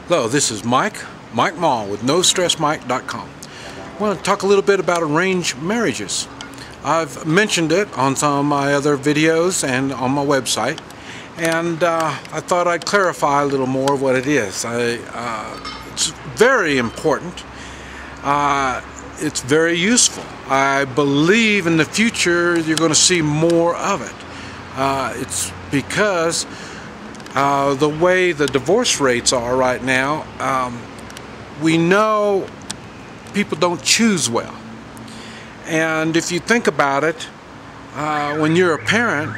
Hello, this is Mike Mall with NoStressMike.com. I want to talk a little bit about arranged marriages. I've mentioned it on some of my other videos and on my website, and I thought I'd clarify a little more of what it is. It's very important. It's very useful. I believe in the future you're going to see more of it. It's because the way the divorce rates are right now, we know people don't choose well. And if you think about it, when you're a parent,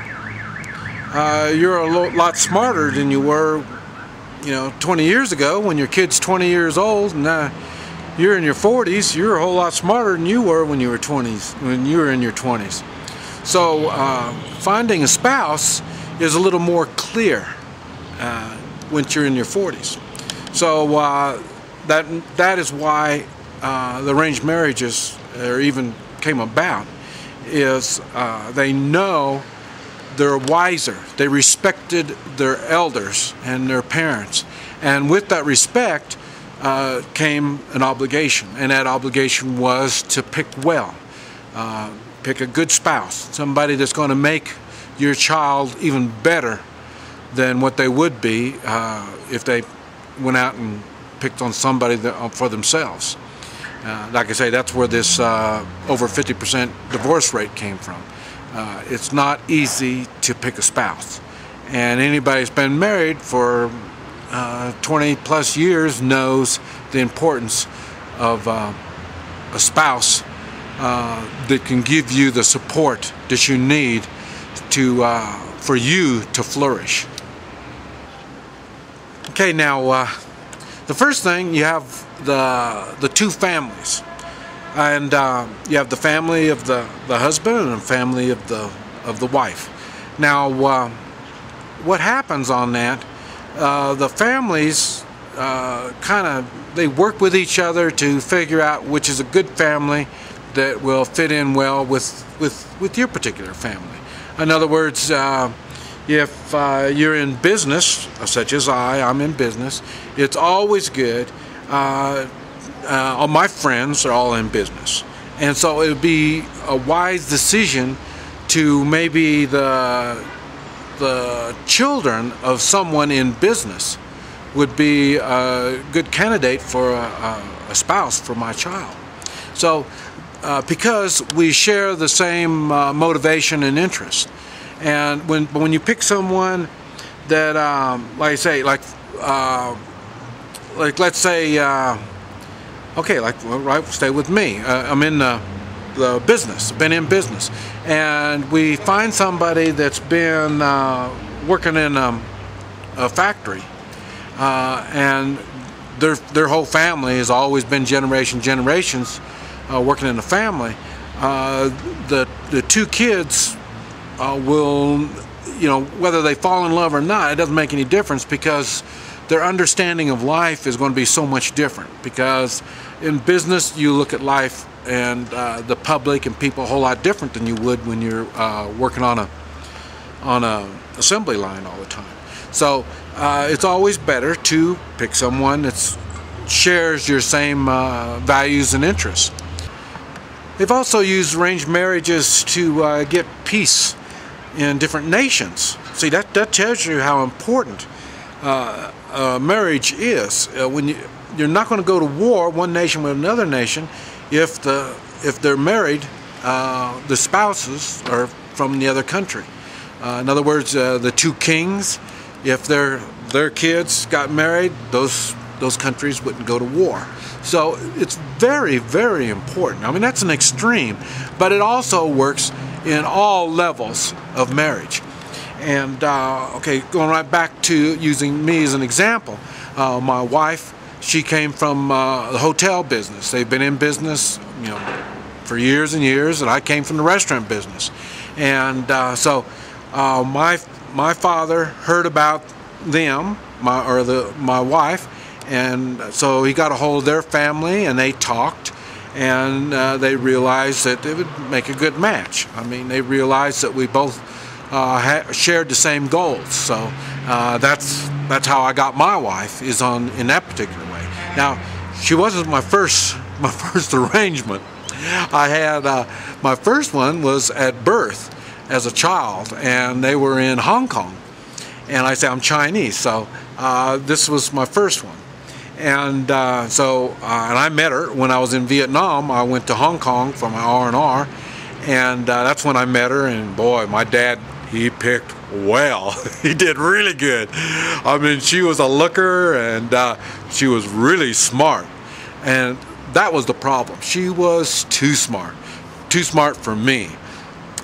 you're a lot smarter than you were, 20 years ago. When your kid's 20 years old and you're in your 40s, you're a whole lot smarter than you were when you were in your 20s. So finding a spouse is a little more clear when you're in your 40s. So that is why the arranged marriages even came about, is they know they're wiser. They respected their elders and their parents, and with that respect came an obligation, and that obligation was to pick well, pick a good spouse, somebody that's going to make your child even better than what they would be if they went out and picked on somebody for themselves. Like I say, that's where this over 50% divorce rate came from. It's not easy to pick a spouse, and anybody who's been married for 20 plus years knows the importance of a spouse that can give you the support that you need for you to flourish. Okay, now the first thing, you have the two families, and you have the family of the husband and the family of the wife. Now what happens on that, the families they work with each other to figure out which is a good family that will fit in well with your particular family. In other words, if you're in business, such as I'm in business, it's always good. All my friends are all in business, and so it would be a wise decision to maybe the children of someone in business would be a good candidate for a spouse for my child. So because we share the same motivation and interest, and when you pick someone that like I say, like let's say okay, right, stay with me. I'm in the business, been in business, and we find somebody that's been working in a factory, and their whole family has always been generations working in the family. The two kids will, whether they fall in love or not, it doesn't make any difference, because their understanding of life is going to be so much different. Because in business, you look at life and the public and people a whole lot different than you would when you're working on a assembly line all the time. So it's always better to pick someone that shares your same values and interests. They've also used arranged marriages to get peace in different nations. See, that tells you how important marriage is. When you're not going to go to war, one nation with another nation, if they're married, the spouses are from the other country. In other words, the two kings, if their kids got married, those countries wouldn't go to war. So it's very, very important. I mean, that's an extreme, but it also works in all levels of marriage. And okay, going right back to using me as an example, my wife, she came from the hotel business. They've been in business, for years and years, and I came from the restaurant business. And so my father heard about them, my wife, and so he got a hold of their family, and they talked, and they realized that it would make a good match. I mean, they realized that we both shared the same goals. So that's that's how I got my wife, is in that particular way. Now, she wasn't my first arrangement. I had my first one was at birth as a child, and they were in Hong Kong. And I say I'm Chinese, so this was my first one. And and I met her when I was in Vietnam. I went to Hong Kong for my R&R, and that's when I met her. And boy, my dad, he picked well. He did really good. I mean, she was a looker, and she was really smart. And that was the problem. She was too smart for me.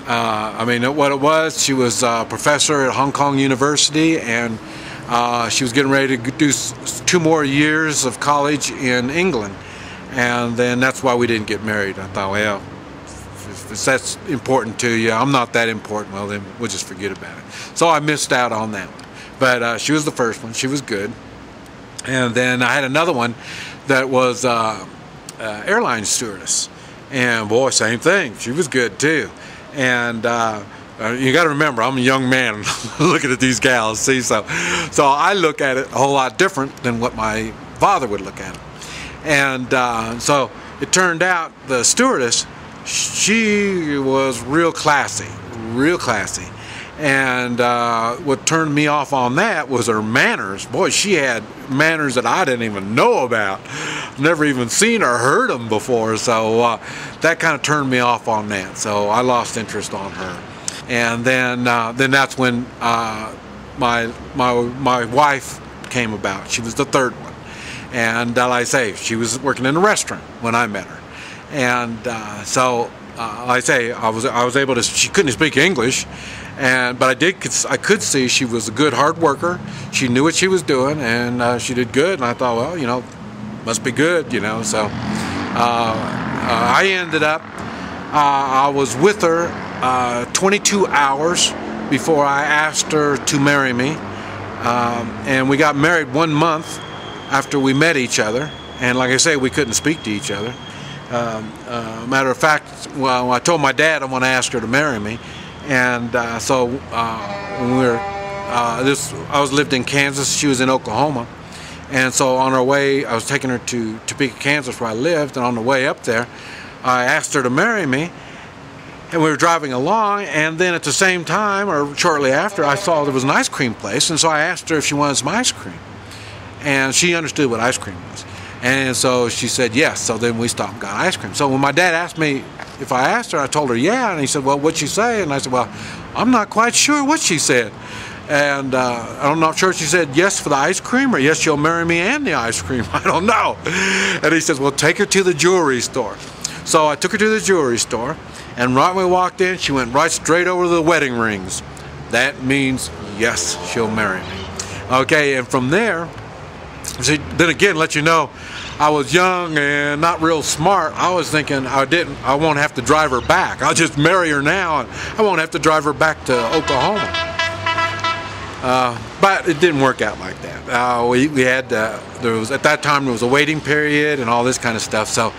I mean, what it was, she was a professor at Hong Kong University, and she was getting ready to do 2 more years of college in England, and then that's why we didn't get married. I thought, well, if that's important to you, I'm not that important, well then we'll just forget about it. So I missed out on that. But she was the first one. She was good. And then I had another one that was airline stewardess, and boy, same thing, she was good too. And you got to remember, I'm a young man looking at these gals, see, so I look at it a whole lot different than what my father would look at it. And so it turned out the stewardess, she was real classy. And what turned me off on that was her manners. Boy, she had manners that I didn't even know about. Never even seen or heard them before, so that kind of turned me off on that. So I lost interest on her. And then that's when my wife came about. She was the third one. And like I say, she was working in a restaurant when I met her. And like I say, I was able to. She couldn't speak English, but I could see she was a good hard worker. She knew what she was doing, and she did good. And I thought, well, you know, must be good, you know. So I ended up. I was with her 22 hours before I asked her to marry me, and we got married 1 month after we met each other. And like I say, we couldn't speak to each other. Matter of fact, well, I told my dad I want to ask her to marry me, and when we were, I lived in Kansas, she was in Oklahoma, and so on our way, I was taking her to Topeka, Kansas, where I lived, and on the way up there, I asked her to marry me, and we were driving along, and then at the same time, or shortly after, I saw there was an ice cream place, and so I asked her if she wanted some ice cream, and she understood what ice cream was. And so she said yes, so then we stopped and got ice cream. So when my dad asked me if I asked her, I told her yeah, and he said, well, what'd she say? And I said, well, I'm not quite sure what she said. And I'm not sure if she said yes for the ice cream or yes, she'll marry me and the ice cream. I don't know. And he says, well, take her to the jewelry store. So I took her to the jewelry store, and right when we walked in, she went right straight over to the wedding rings. That means yes, she'll marry me. Okay, and from there, see, then again, let you know, I was young and not real smart. I was thinking I won't have to drive her back. I'll just marry her now, and I won't have to drive her back to Oklahoma. But it didn't work out like that. We had at that time there was a waiting period and all this kind of stuff. So,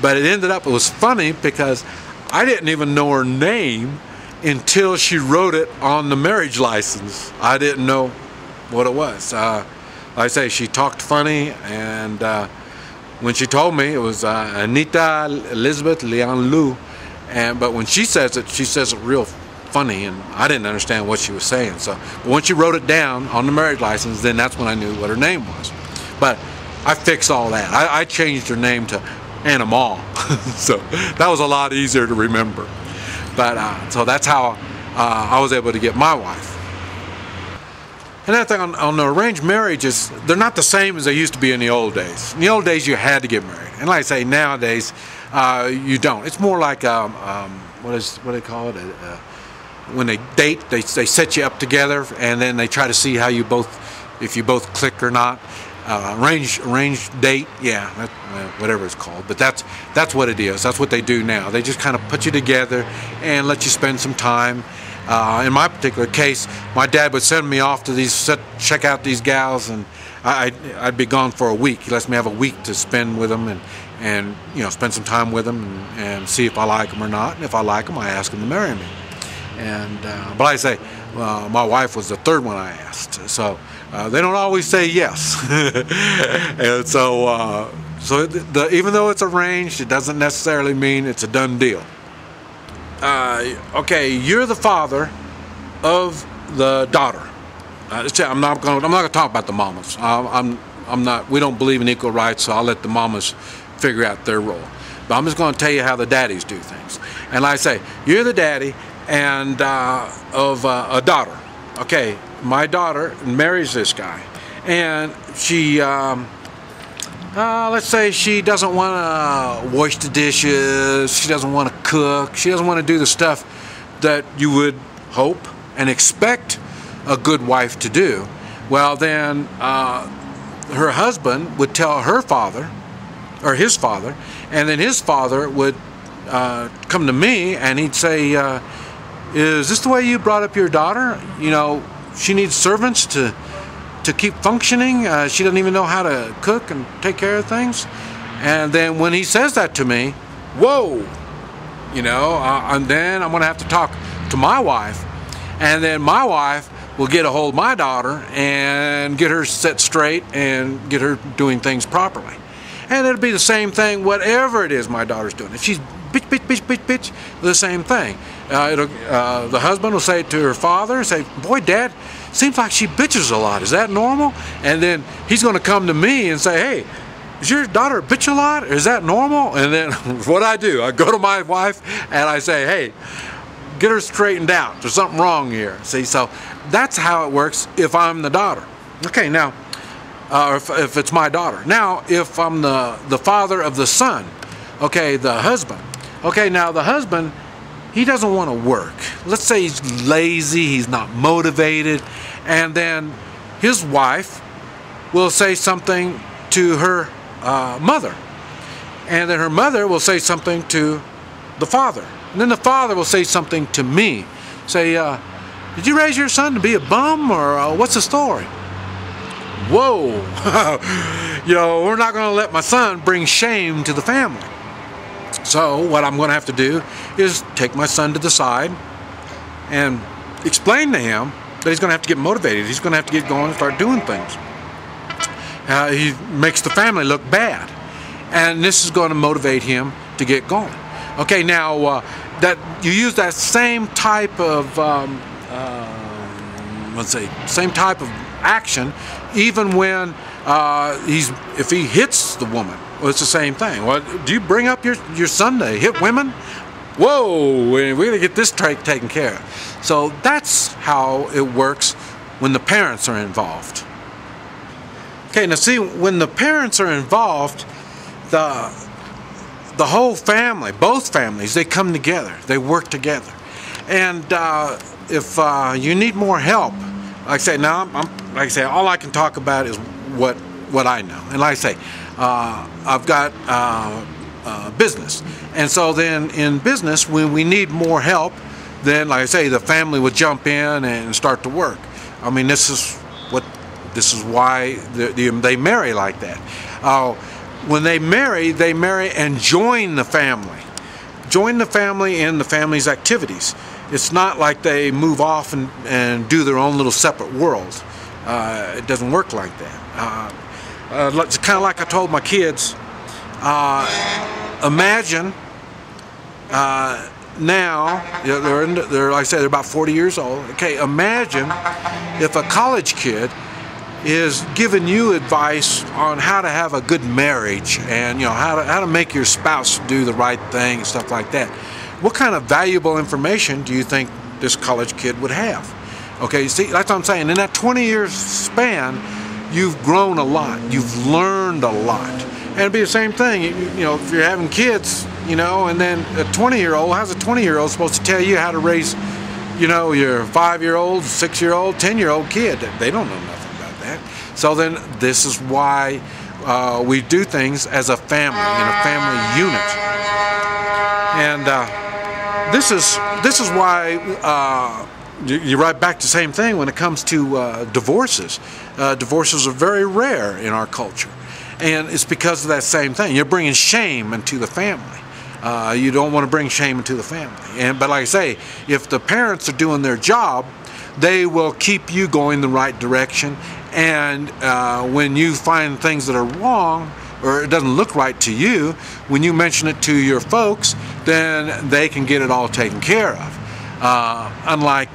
but it ended up, it was funny because I didn't even know her name until she wrote it on the marriage license. I didn't know what it was. Like I say, she talked funny, and when she told me, it was Anita Elizabeth Leon Lu, but when she says it real funny, and I didn't understand what she was saying. So, but when she wrote it down on the marriage license, then that's when I knew what her name was. But I fixed all that. I changed her name to Anna Ma, so that was a lot easier to remember. But so that's how I was able to get my wife. Another thing on the arranged marriages, they're not the same as they used to be in the old days. In the old days, you had to get married, and like I say, nowadays, you don't. It's more like what do they call it? When they date, they set you up together, and then they try to see how if you both click or not. Arranged date, yeah, whatever it's called, but that's what it is. That's what they do now. They just kind of put you together and let you spend some time. In my particular case, my dad would send me off to check out these gals, and I'd be gone for a week. He lets me have a week to spend with them and you know, spend some time with them and see if I like them or not. And if I like them, I ask them to marry me. And but I say, my wife was the third one I asked. So They don't always say yes. And so, even though it's arranged, it doesn't necessarily mean it's a done deal. Okay, you're the father of the daughter. I'm not going to talk about the mamas. I'm not. We don't believe in equal rights, so I'll let the mamas figure out their role. But I'm just going to tell you how the daddies do things. And like I say, you're the daddy and of a daughter. Okay, my daughter marries this guy, and she, let's say she doesn't want to wash the dishes, she doesn't want to cook, she doesn't want to do the stuff that you would hope and expect a good wife to do. Well, then her husband would tell her father, or his father, and then his father would come to me and he'd say, is this the way you brought up your daughter? You know, she needs servants to keep functioning. She doesn't even know how to cook and take care of things. And then when he says that to me, whoa, you know, and then I'm going to have to talk to my wife, and then my wife will get a hold of my daughter and get her set straight and get her doing things properly. And it'll be the same thing, whatever it is my daughter's doing. If she's bitch, the same thing. The husband will say to her father, say, boy, Dad, seems like she bitches a lot. Is that normal? And then he's going to come to me and say, hey, is your daughter bitch a lot? Is that normal? And then what I do, I go to my wife and I say, hey, get her straightened out. There's something wrong here. See, so that's how it works if I'm the daughter. Okay, now, if it's my daughter. Now, if I'm the father of the son, okay, the husband. Okay, now the husband, he doesn't want to work. Let's say he's lazy, he's not motivated, and then his wife will say something to her mother, and then her mother will say something to the father, and then the father will say something to me. Say, did you raise your son to be a bum, or what's the story? Whoa, you know, we're not going to let my son bring shame to the family. So what I'm going to have to do is take my son to the side and explain to him that he's going to have to get motivated. He's going to have to get going and start doing things. He makes the family look bad, and this is going to motivate him to get going. Okay, now that you use that same type of same type of action, even when if he hits the woman. Well, it's the same thing. Well, do you bring up your son to hit women? Whoa, we're going to get this taken care of. So that's how it works when the parents are involved. Okay, now see, when the parents are involved, the whole family, both families, they come together, they work together. And if you need more help, like I say, now like I say, all I can talk about is what I know. And like I say, I've got business, and so then in business, when we need more help, then like I say, the family would jump in and start to work. I mean, this is why they marry like that. When they marry and join the family in the family's activities. It's not like they move off and do their own little separate world. It doesn't work like that. It's kind of like I told my kids, imagine now, they're like I said, they're about 40 years old. Okay, imagine if a college kid is giving you advice on how to have a good marriage and how to make your spouse do the right thing and stuff like that. What kind of valuable information do you think this college kid would have? Okay, see, that's what I'm saying. In that 20-year span, you've grown a lot. You've learned a lot. And it'd be the same thing, if you're having kids, and then a 20-year-old, how's a 20-year-old supposed to tell you how to raise, your 5-year-old, 6-year-old, 10-year-old kid? They don't know nothing about that. So then this is why we do things as a family, in a family unit. And this is why you're right back to the same thing when it comes to divorces. Divorces are very rare in our culture, and it's because of that same thing. You're bringing shame into the family. You don't want to bring shame into the family. But like I say, if the parents are doing their job, they will keep you going the right direction, And when you find things that are wrong, or it doesn't look right to you, when you mention it to your folks, then they can get it all taken care of. Unlike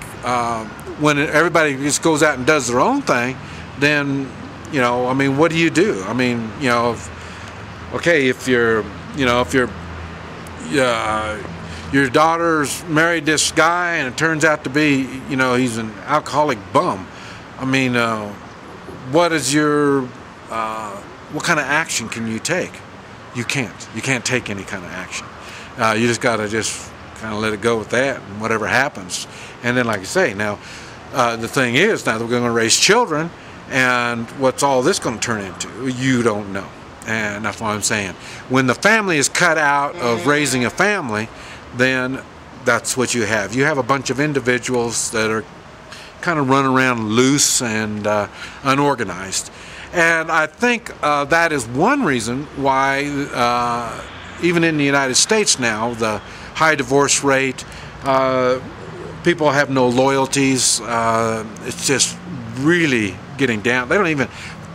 when everybody just goes out and does their own thing, then, you know, I mean, what do you do? I mean, you know, okay, if you're, you know, if your daughter's married this guy and it turns out to be, you know, he's an alcoholic bum, I mean, what is your, what kind of action can you take? You can't. You can't take any kind of action. You just got to just kind of let it go with that, and whatever happens. And then, like I say, now the thing is, now that we're going to raise children, and what's all this going to turn into? You don't know. And that's what I'm saying. When the family is cut out of raising a family, then that's what you have. You have a bunch of individuals that are kind of running around loose and unorganized. And I think that is one reason why, even in the United States now, the high divorce rate, people have no loyalties. It's just really getting down. They don't even,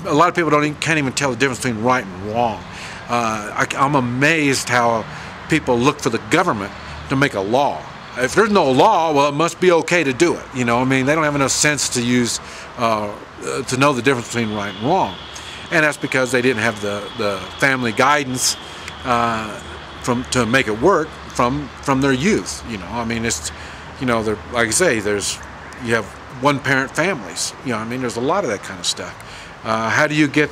a lot of people can't even tell the difference between right and wrong. I'm amazed how people look for the government to make a law. If there's no law, well, it must be okay to do it. You know, I mean, they don't have enough sense to use to know the difference between right and wrong, and that's because they didn't have the family guidance to make it work from their youth. You know, I mean, it's, you know, like I say, you have one-parent families. You know, I mean, there's a lot of that kind of stuff. How do you get,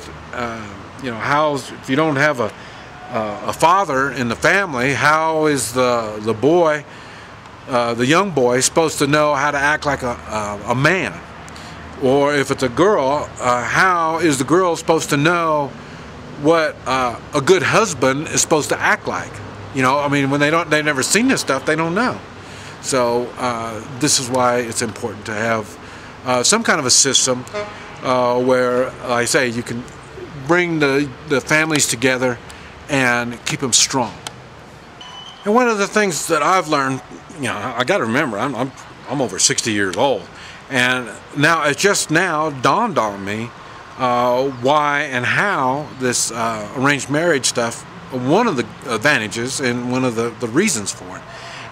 you know, if you don't have a father in the family, how is the boy, the young boy, supposed to know how to act like a man? Or if it's a girl, how is the girl supposed to know what a good husband is supposed to act like? You know, I mean, when they've never seen this stuff, they don't know. So this is why it's important to have some kind of a system where, like I say, you can bring the families together and keep them strong. And one of the things that I've learned, you know, I got to remember, I'm over 60 years old, and now it just now dawned on me why and how this arranged marriage stuff, one of the advantages and one of the reasons for it.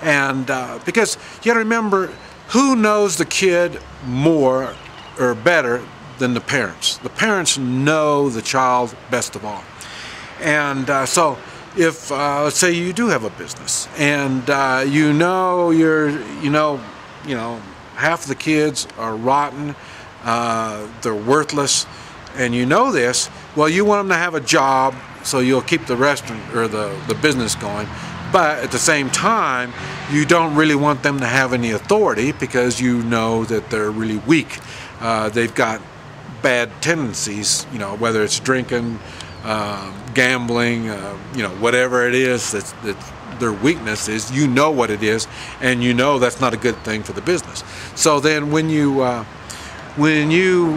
And because you got to remember, who knows the kid more or better than the parents? The parents know the child best of all. And so if let's say you do have a business, and you know half the kids are rotten, they're worthless, and you know this, well, you want them to have a job so you'll keep the restaurant or the business going. But at the same time, you don't really want them to have any authority because you know that they're really weak. They've got bad tendencies, you know, whether it's drinking, gambling, you know, whatever it is that their weakness is, you know what it is, and you know that's not a good thing for the business. So then when you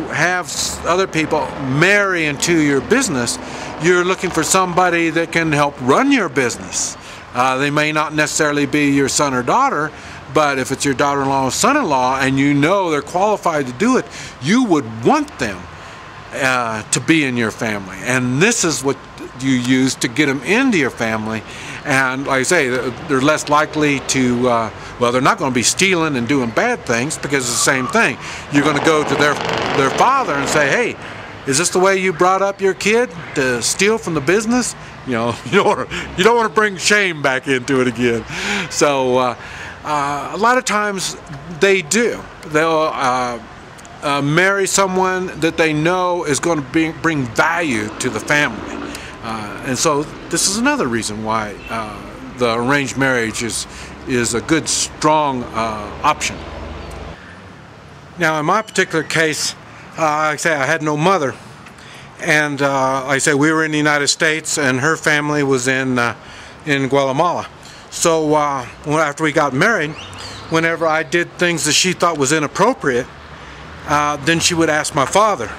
have other people marry into your business, you're looking for somebody that can help run your business. They may not necessarily be your son or daughter, but if it's your daughter-in-law or son-in-law and you know they're qualified to do it, you would want them to be in your family. And this is what you use to get them into your family. And like I say, they're less likely to, well, they're not going to be stealing and doing bad things, because it's the same thing. You're going to go to their father and say, hey, is this the way you brought up your kid, to steal from the business? You know, you don't want to bring shame back into it again. So a lot of times they do. They'll marry someone that they know is going to bring value to the family. And so this is another reason why the arranged marriage is a good, strong option. Now, in my particular case, like I say, I had no mother, and like I say, we were in the United States, and her family was in Guatemala. So after we got married, whenever I did things that she thought was inappropriate, then she would ask my father,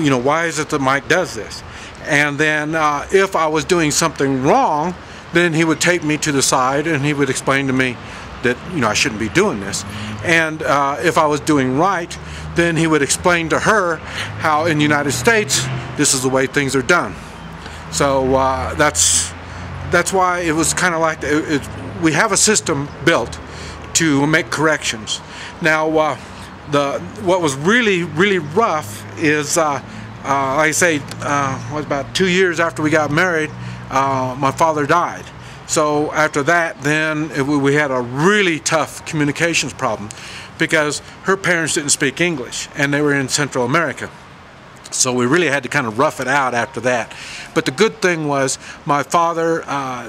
you know, why is it that Mike does this? And then if I was doing something wrong, then he would take me to the side and he would explain to me that, you know, I shouldn't be doing this. And if I was doing right, then he would explain to her how in the United States this is the way things are done. So that's why it was kind of like we have a system built to make corrections. Now what was really rough is like I say, was about 2 years after we got married, my father died. So after that, then we had a really tough communications problem, because her parents didn't speak English and they were in Central America. So we really had to kind of rough it out after that. But the good thing was my father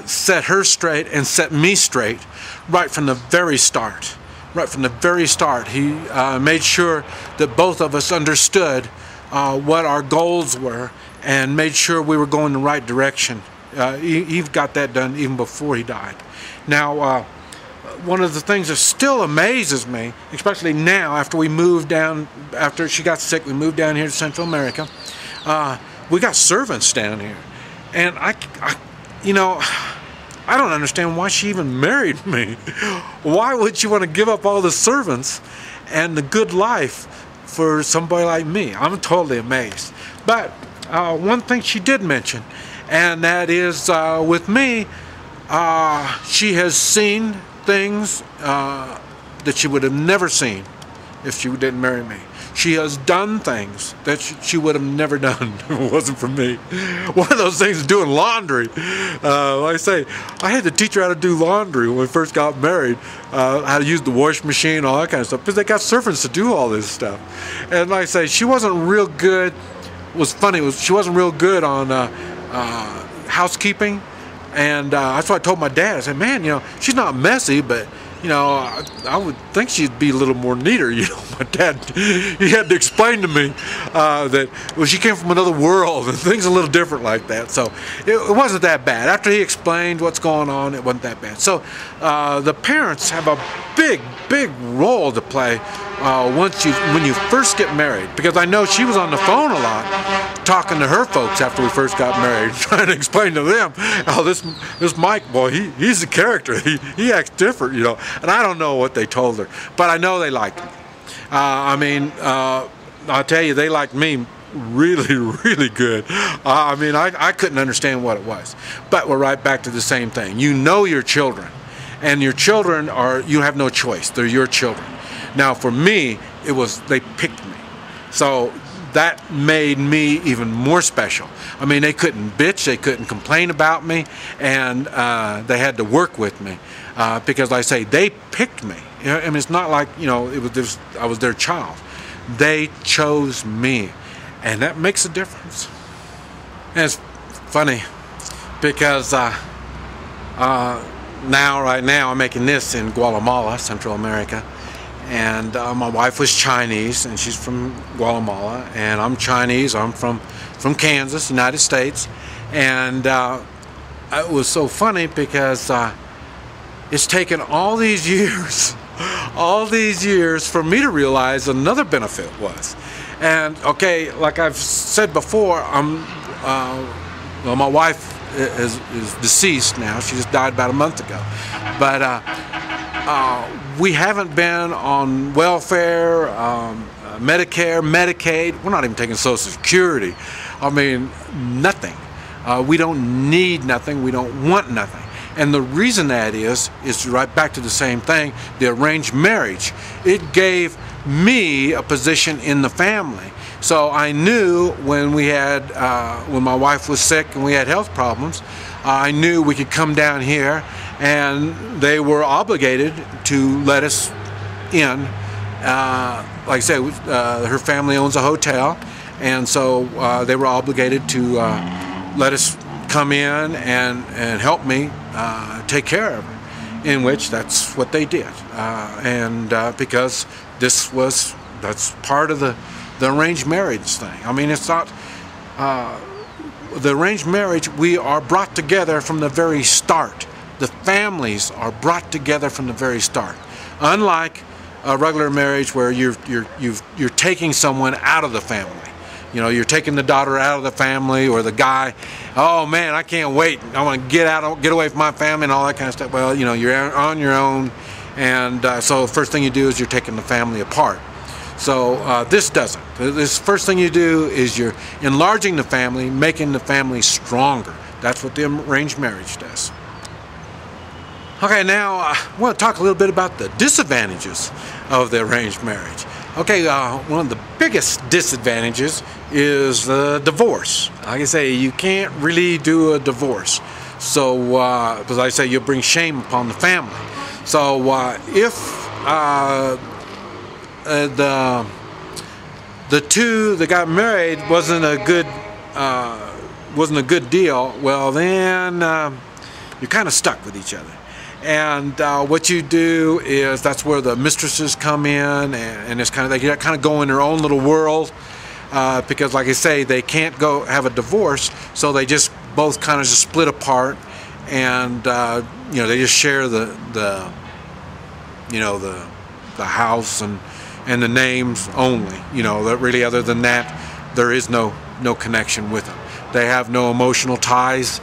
set her straight and set me straight right from the very start. Right from the very start, he made sure that both of us understood what our goals were and made sure we were going the right direction. He got that done even before he died. Now, one of the things that still amazes me, especially now after we moved down, after she got sick, we moved down here to Central America. We got servants down here, and you know, I don't understand why she even married me. Why would she want to give up all the servants and the good life for somebody like me? I'm totally amazed. But one thing she did mention, and that is with me, she has seen things that she would have never seen if she didn't marry me. She has done things that she would have never done if it wasn't for me. One of those things is doing laundry. Like I say, I had to teach her how to do laundry when we first got married, how to use the wash machine, all that kind of stuff, because they got servants to do all this stuff. And like I say, she wasn't real good. It was funny, she wasn't real good on housekeeping. And that's why I told my dad, I said, man, you know, she's not messy, but, you know, I would think she'd be a little more neater. You know, my dad, he had to explain to me that, well, she came from another world and things a little different like that. So it wasn't that bad. After he explained what's going on, it wasn't that bad. So the parents have a big role to play when you first get married, because I know she was on the phone a lot talking to her folks after we first got married, trying to explain to them, oh, this Mike boy, he's a character, he acts different, you know. And I don't know what they told her, but I know they liked him. I mean, I'll tell you, they liked me really good. I mean, I couldn't understand what it was. But we're right back to the same thing. You know your children, and your children you have no choice. They're your children. Now for me, it was, they picked me. So that made me even more special. I mean, they couldn't bitch, they couldn't complain about me, and they had to work with me. Because like I say, they picked me. I mean, it's not like, you know, I was their child. They chose me, and that makes a difference. And it's funny because right now I'm making this in Guatemala, Central America, and my wife was Chinese, and she's from Guatemala, and I'm Chinese. I'm from Kansas, United States, and it was so funny because it's taken all these years for me to realize another benefit was. And okay, like I've said before, well, my wife is deceased now. She just died about a month ago. But we haven't been on welfare, Medicare, Medicaid. We're not even taking Social Security. I mean, nothing. We don't need nothing. We don't want nothing. And the reason that is right back to the same thing, the arranged marriage. It gave me a position in the family. So I knew when when my wife was sick and we had health problems, I knew we could come down here, and they were obligated to let us in. Like I said, her family owns a hotel, and so they were obligated to let us come in and help me take care of her, in which that's what they did. Because that's part of the arranged marriage thing. I mean, it's not the arranged marriage. We are brought together from the very start. The families are brought together from the very start. Unlike a regular marriage where you're taking someone out of the family. You know, you're taking the daughter out of the family, or the guy, oh man, I can't wait, I want to get away from my family and all that kind of stuff. Well, you know, you're on your own, and so the first thing you do is you're taking the family apart. So this doesn't. This first thing you do is you're enlarging the family, making the family stronger. That's what the arranged marriage does. Okay, now I want to talk a little bit about the disadvantages of the arranged marriage. Okay, one of the biggest disadvantages is divorce. Like I say, you can't really do a divorce. So, because I say you'll bring shame upon the family. So, if the two that got married wasn't a good deal, well then you're kind of stuck with each other. And what you do is that's where the mistresses come in, and it's they kind of go in their own little world, because like I say, they can't go have a divorce, so they just both kind of just split apart, and they just share the house and the names only. That really, other than that, there is no connection with them. They have no emotional ties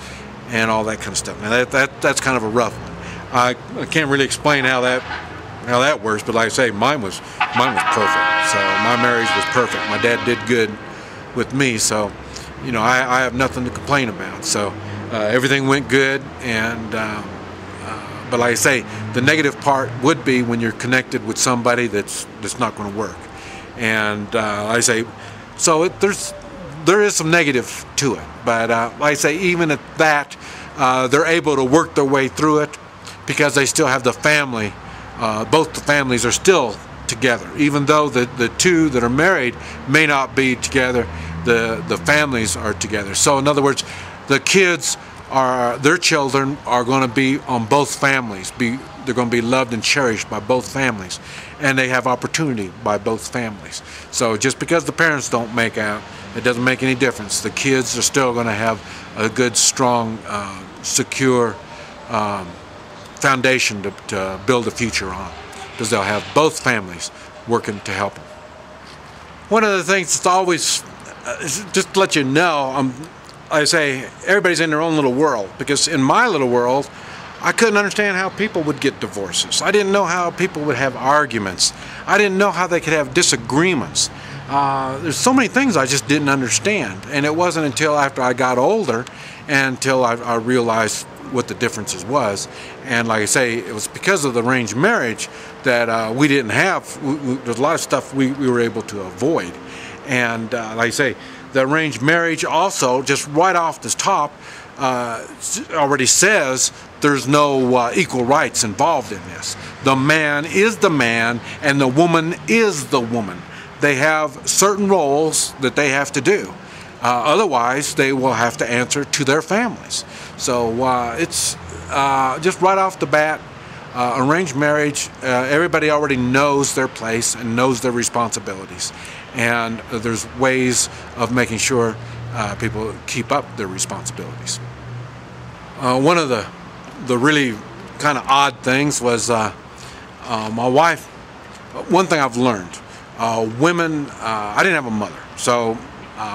and all that kind of stuff. Now that's kind of a rough one. I can't really explain how that works, but like I say, mine was perfect. So my marriage was perfect. My dad did good with me, so I have nothing to complain about. So everything went good, and but like I say, the negative part would be when you're connected with somebody that's not going to work. And like I say, so there is some negative to it, but like I say, even at that, they're able to work their way through it, because they still have the family. Both the families are still together. Even though the two that are married may not be together, the families are together. So in other words, the kids their children are going to be on both families. They're going to be loved and cherished by both families, and they have opportunity by both families. So just because the parents don't make out, it doesn't make any difference. The kids are still going to have a good, strong, secure foundation to build a future on, because they'll have both families working to help them. One of the things that's always, just to let you know, I say everybody's in their own little world, because in my little world, I couldn't understand how people would get divorces. I didn't know how people would have arguments. I didn't know how they could have disagreements. There's so many things I just didn't understand, and it wasn't until after I got older until I realized what the differences was. And like I say, it was because of the arranged marriage that we didn't have. There's a lot of stuff we were able to avoid. And like I say, the arranged marriage also, just right off the top, already says there's no equal rights involved in this. The man is the man and the woman is the woman. They have certain roles that they have to do. Otherwise, they will have to answer to their families. So it's just right off the bat, arranged marriage, everybody already knows their place and knows their responsibilities. And there's ways of making sure people keep up their responsibilities. One of the really kind of odd things was my wife. One thing I've learned, women, I didn't have a mother, so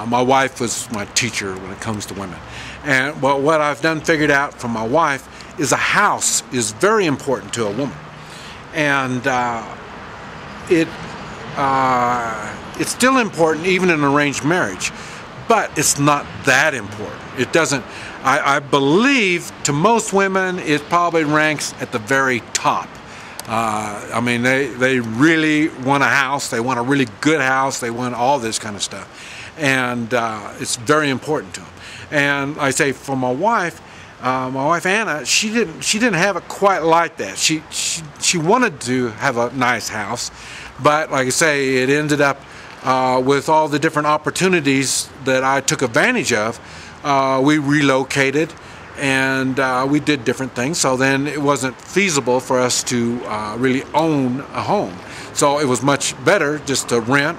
my wife was my teacher when it comes to women. And what I've figured out from my wife is a house is very important to a woman. And it's still important even in an arranged marriage, but it's not that important. It doesn't, I believe to most women it probably ranks at the very top. I mean, they really want a house, they want a really good house, they want all this kind of stuff. And it's very important to them. And I say for my wife Anna, she didn't have it quite like that. She wanted to have a nice house, but like I say, it ended up with all the different opportunities that I took advantage of. We relocated, and we did different things. So then it wasn't feasible for us to really own a home. So it was much better just to rent.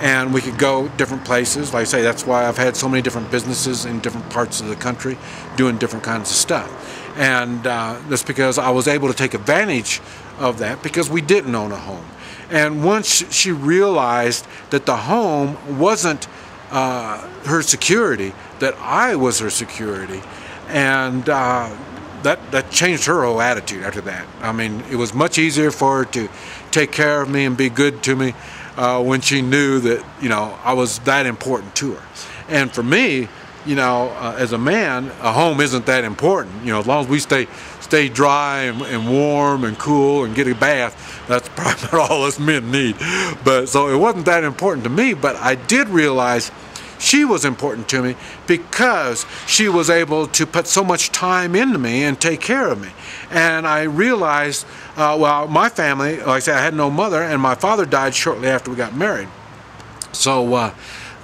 And we could go different places. Like I say, that's why I've had so many different businesses in different parts of the country doing different kinds of stuff. And that's because I was able to take advantage of that, because we didn't own a home. And once she realized that the home wasn't her security, that I was her security, and that changed her whole attitude after that. I mean, it was much easier for her to take care of me and be good to me. when she knew that, you know, I was that important to her. And for me, you know, as a man, a home isn't that important. You know, as long as we stay dry and warm and cool and get a bath, that's probably what all us men need. But so it wasn't that important to me, but I did realize she was important to me because she was able to put so much time into me and take care of me. And I realized, well, my family, like I said, I had no mother, and my father died shortly after we got married. So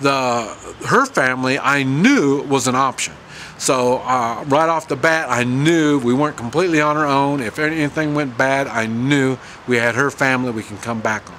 her family, I knew was an option. So right off the bat, I knew we weren't completely on our own. If anything went bad, I knew we had her family we can come back on.